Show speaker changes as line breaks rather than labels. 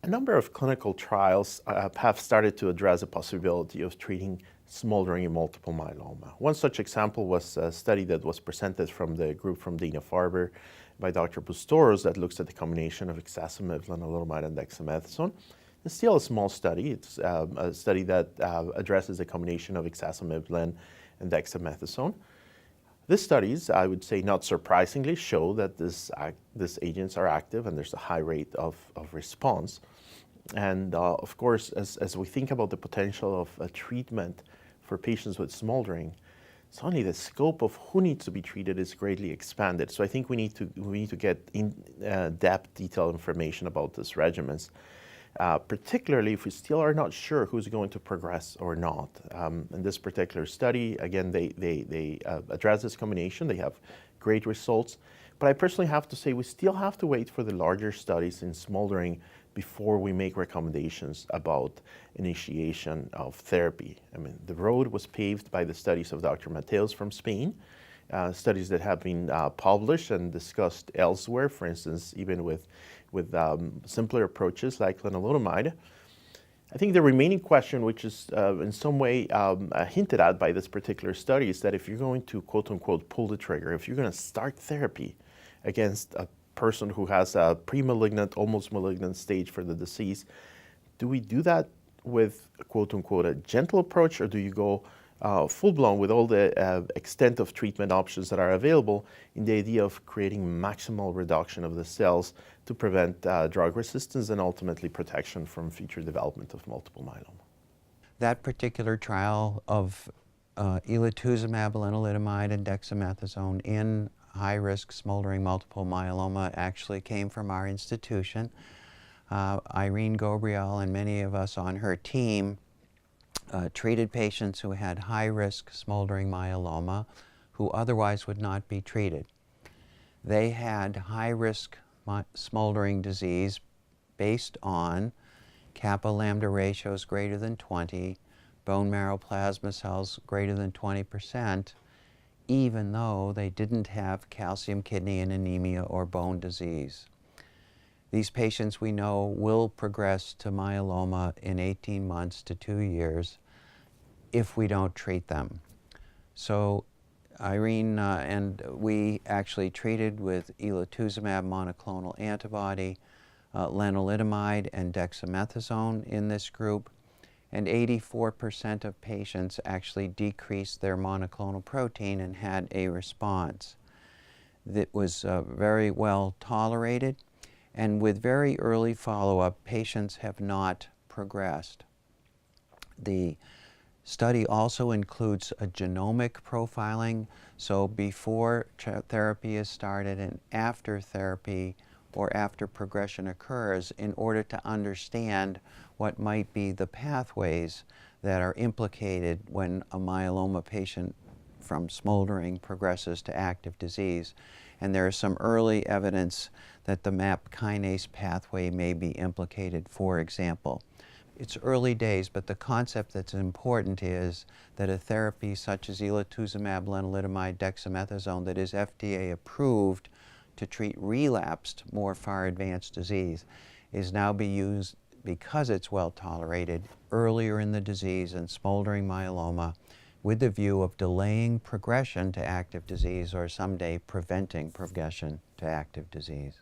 A number of clinical trials have started to address the possibility of treating smoldering in multiple myeloma. One such example was a study that was presented from the group from Dana-Farber by Dr. Bustoros that looks at the combination of ixazomib, lenalidomide, and dexamethasone. It's still a small study. It's a study that addresses the combination of ixazomib, len, and dexamethasone. These studies, I would say not surprisingly, show that these agents are active and there's a high rate of response. And of course, as we think about the potential of a treatment for patients with smoldering, suddenly the scope of who needs to be treated is greatly expanded. So I think we need to get in-depth, detailed information about these regimens. Particularly if we still are not sure who's going to progress or not. In this particular study, again, they address this combination. They have great results. But I personally have to say we still have to wait for the larger studies in smoldering before we make recommendations about initiation of therapy. I mean, the road was paved by the studies of Dr. Mateos from Spain, studies that have been published and discussed elsewhere, for instance, even with simpler approaches like lenalidomide. I think the remaining question, which is in some way hinted at by this particular study, is that if you're going to quote-unquote pull the trigger, if you're going to start therapy against a person who has a pre-malignant, almost malignant stage for the disease, do we do that with quote-unquote a gentle approach, or do you go full-blown with all the extent of treatment options that are available in the idea of creating maximal reduction of the cells to prevent drug resistance and ultimately protection from future development of multiple myeloma?
That particular trial of elotuzumab, lenalidomide, and dexamethasone in high-risk smoldering multiple myeloma actually came from our institution. Irene Gabriel and many of us on her team treated patients who had high-risk smoldering myeloma who otherwise would not be treated. They had high-risk smoldering disease based on kappa lambda ratios greater than 20, bone marrow plasma cells greater than 20%, even though they didn't have calcium, kidney, and anemia or bone disease. These patients we know will progress to myeloma in 18 months to 2 years if we don't treat them. So Irene and we actually treated with elotuzumab monoclonal antibody, lenalidomide, and dexamethasone in this group, and 84% of patients actually decreased their monoclonal protein and had a response. That was very well tolerated, and with very early follow-up, patients have not progressed. The study also includes a genomic profiling, so before therapy is started and after therapy or after progression occurs, in order to understand what might be the pathways that are implicated when a myeloma patient from smoldering progresses to active disease. And there is some early evidence that the MAP kinase pathway may be implicated, for example. It's early days, but the concept that's important is that a therapy such as elotuzumab, lenalidomide, dexamethasone that is FDA approved to treat relapsed, more far advanced disease is now being used because it's well tolerated earlier in the disease in smoldering myeloma with the view of delaying progression to active disease or someday preventing progression to active disease.